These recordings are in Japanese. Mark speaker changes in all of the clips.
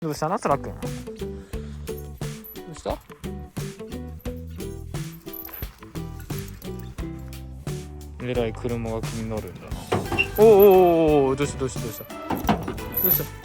Speaker 1: どうしたなつらくん、どうした？えらい車が気になるんだな。おおお、どうしたどうしたどうしたどうした？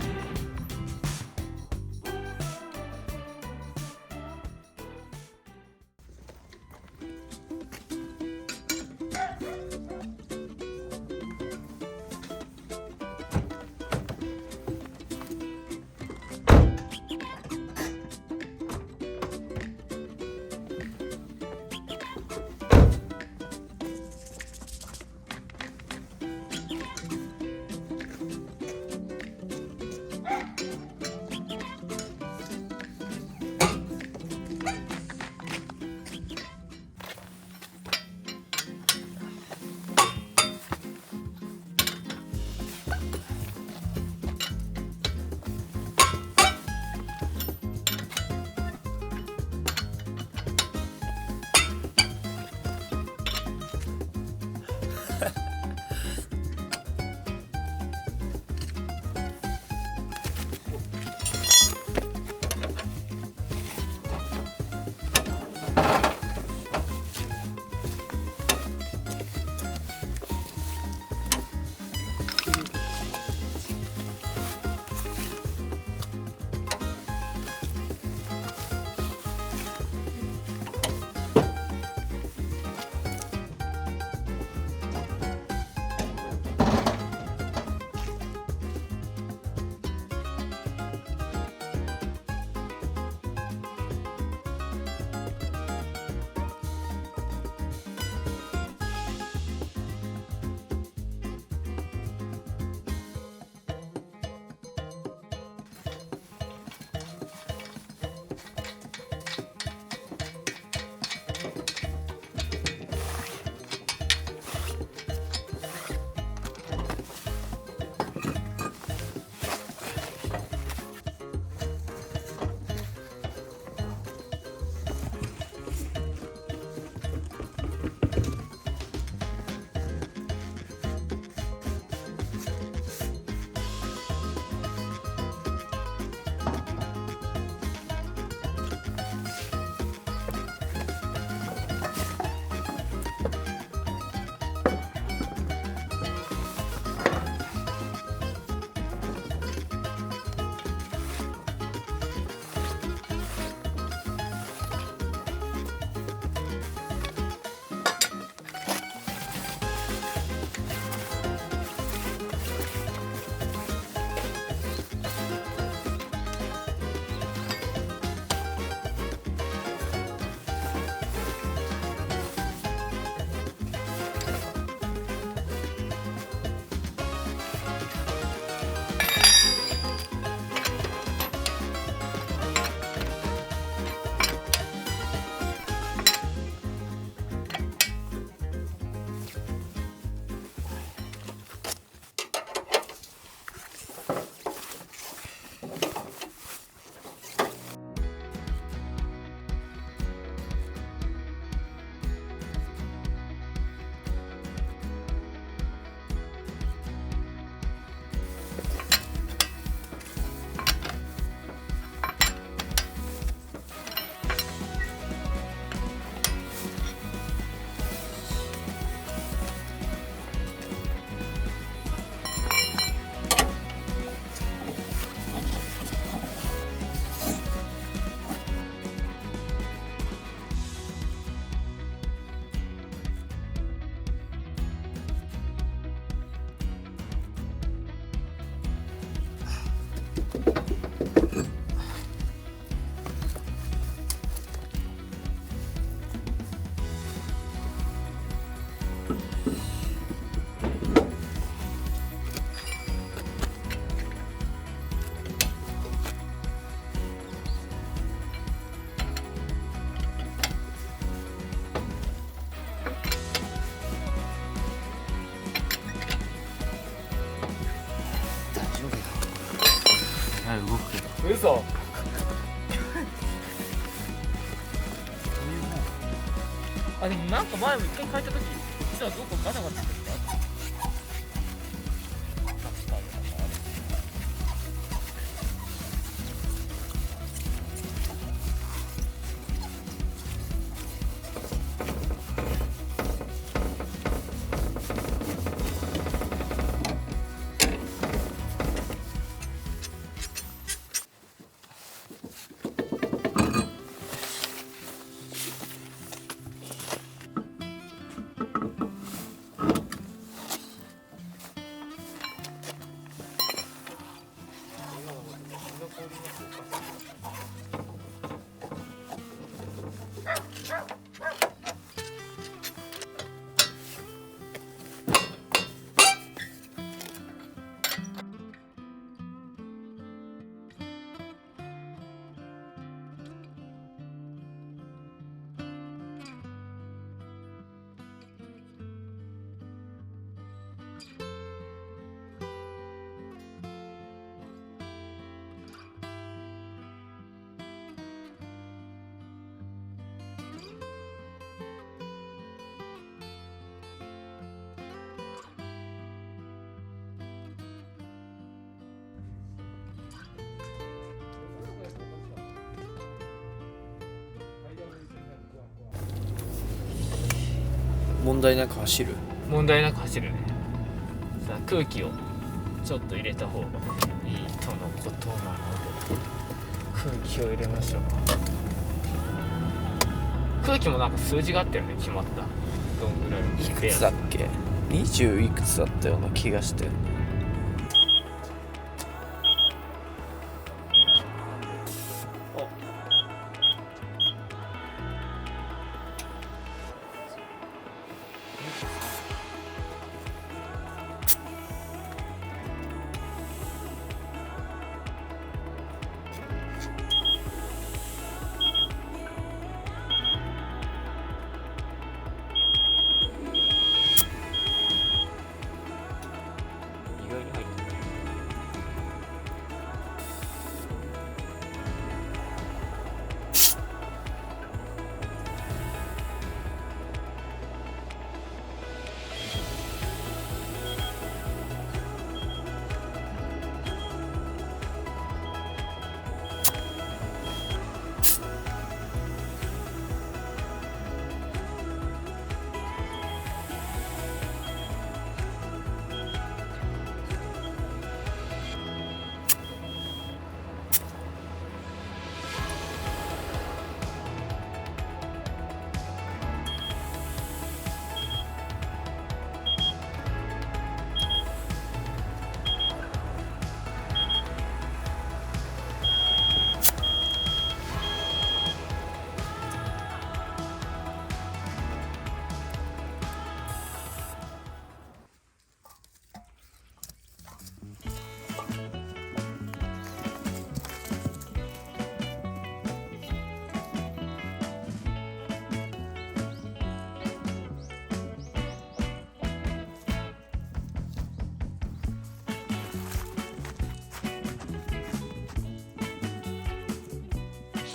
Speaker 2: 動くけど。
Speaker 1: 嘘。あ、でもなんか前も一回変えた時、実はどこガタガタしてた。
Speaker 2: 問題なく走る。
Speaker 1: 問題なく走るね。さあ空気をちょっと入れた方がいいとのことなので、空気を入れましょう。空気もなんか数字があったよね、決まった。どんぐらい
Speaker 2: いくつだっけ？20いくつだったような気がして。
Speaker 1: 意外に入ってる。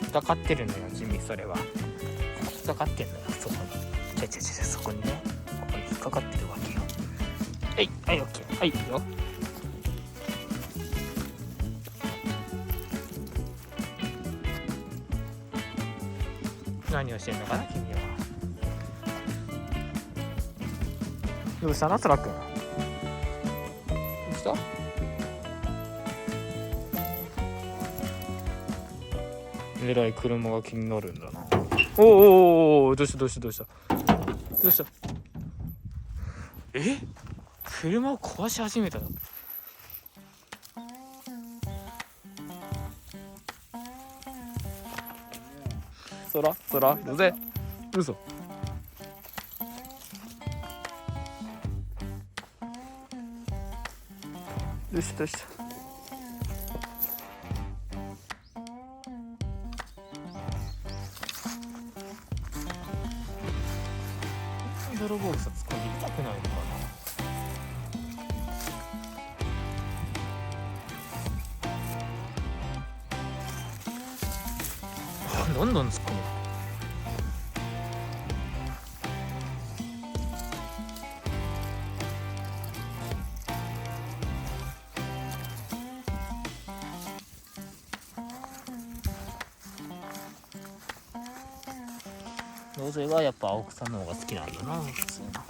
Speaker 1: 引っかかってるのよ君、それは引っかかってんのよ、そこに。そこにね、ここに引っかかってるわけよ。はいはい、オッケー、はい、いいよ。何をしてんのかな君は。どうしたの、そらくん。どうした？えらい車が気になるんだな。お、どうしたどうしたえ、車を壊し始めたの。そらどうせ嘘。どうした泥棒さ突っ込んで痛くないのかな。どんどん突っ込む。ロゼはやっぱ青草の方が好きなんだな、普通な。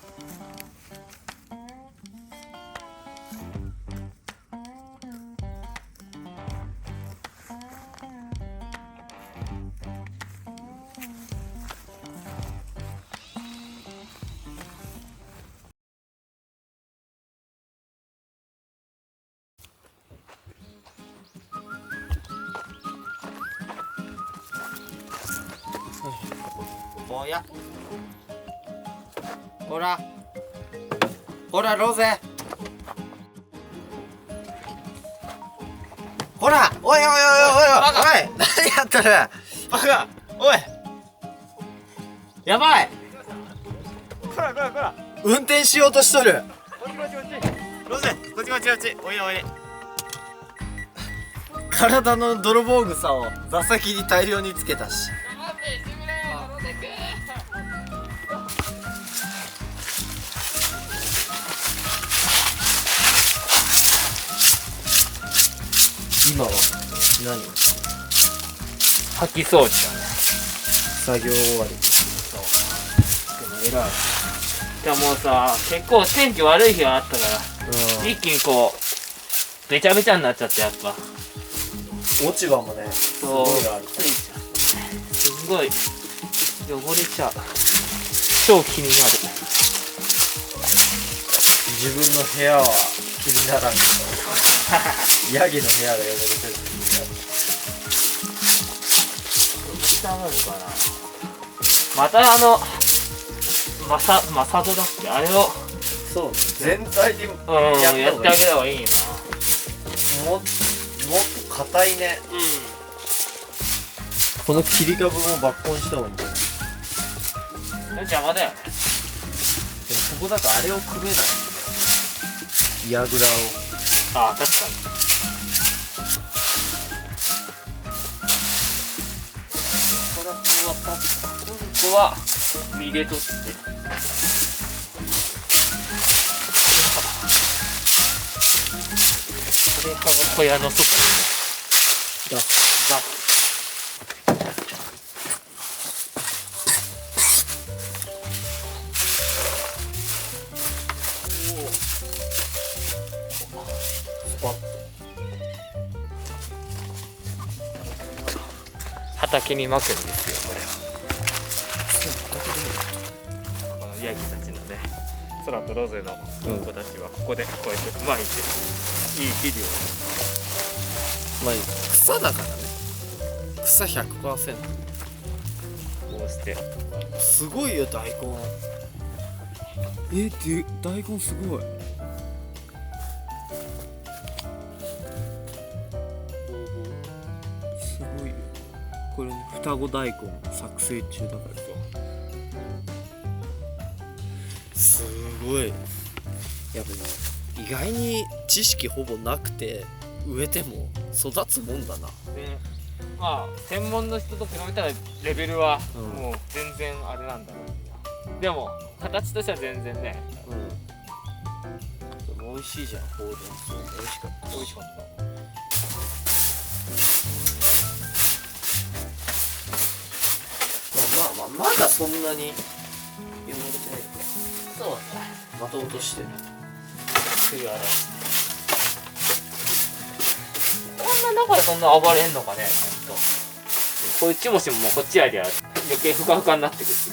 Speaker 2: おや、ほらロゼ、ほら、おい何やってるバカ、おいやばい、
Speaker 1: こら
Speaker 2: 運転しようとしとる。
Speaker 1: こっちロゼ、こっちおいで
Speaker 2: 体の泥棒草を座席に大量につけたし。今は何をして
Speaker 1: 掃き掃除だね。
Speaker 2: 作業終わり。
Speaker 1: そう。でも偉い。じゃあもうさ、結構天気悪い日があったから、一気にこうべちゃべちゃになっちゃって、やっぱ
Speaker 2: 落ち葉もねすごいある。
Speaker 1: ついちゃってすごい汚れちゃう。超気になる。
Speaker 2: 自分の部屋は気にならんけどヤギの部屋が汚れてるって気になる。
Speaker 1: どうしたもんかな。またマサトだっけ、あれを
Speaker 2: そう全体で
Speaker 1: やってあげればいいな。
Speaker 2: もっと硬いね。この切り株も抜根した方がいいんじゃない？
Speaker 1: 邪魔だよね。
Speaker 2: でもここだとあれを組めないんだよ。矢倉を。
Speaker 1: ああ、確かに。ここは身で取って。これは小屋の外にね。だ。畑に巻くんですよ、これは。このヤギたちのね、空とロゼの子たちはここでこうやって巻いていい肥料
Speaker 2: まあ草だからね。草 100%。
Speaker 1: をこうして
Speaker 2: すごいよ大根。大根すごい。すごいよ。これね、双子大根作成中だからすごい。やっぱ意外に知識ほぼなくて植えても育つもんだな。
Speaker 1: で、まあ専門の人と比べたらレベルは
Speaker 2: うん
Speaker 1: もう全然あれなんだろうけど、でも形としては全然ね、
Speaker 2: でも美味しいじゃん。ほうれん草美味しかった。
Speaker 1: 美味しかった。
Speaker 2: まだそんなに汚れてない。
Speaker 1: そうね。
Speaker 2: また落としてる。
Speaker 1: すぐ洗ってこんな中でそんな暴れんのかね、ほんと。こういうチモシももうこっちやりゃ余計ふかふかになってくるし、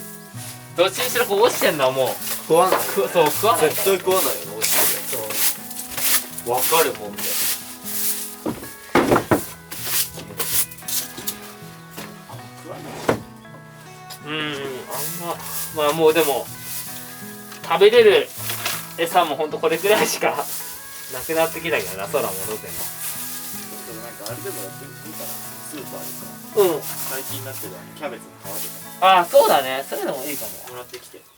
Speaker 1: どっちにしろこう落ちてんのはもう
Speaker 2: 食わない。
Speaker 1: そう食わないから。
Speaker 2: 絶対食わないよね、落ちてる。そうわかるもんで。
Speaker 1: まあもうでも食べれる餌もほんとこれくらいしかなくなってきたけどな、空もロゼ
Speaker 2: でもなんかあれでもやってみていいかな。スーパーでさ、
Speaker 1: の。うん。
Speaker 2: 最近になってるキャベツの皮とか
Speaker 1: ああ、そうだね。そういうのもいいかも。
Speaker 2: もらってきて。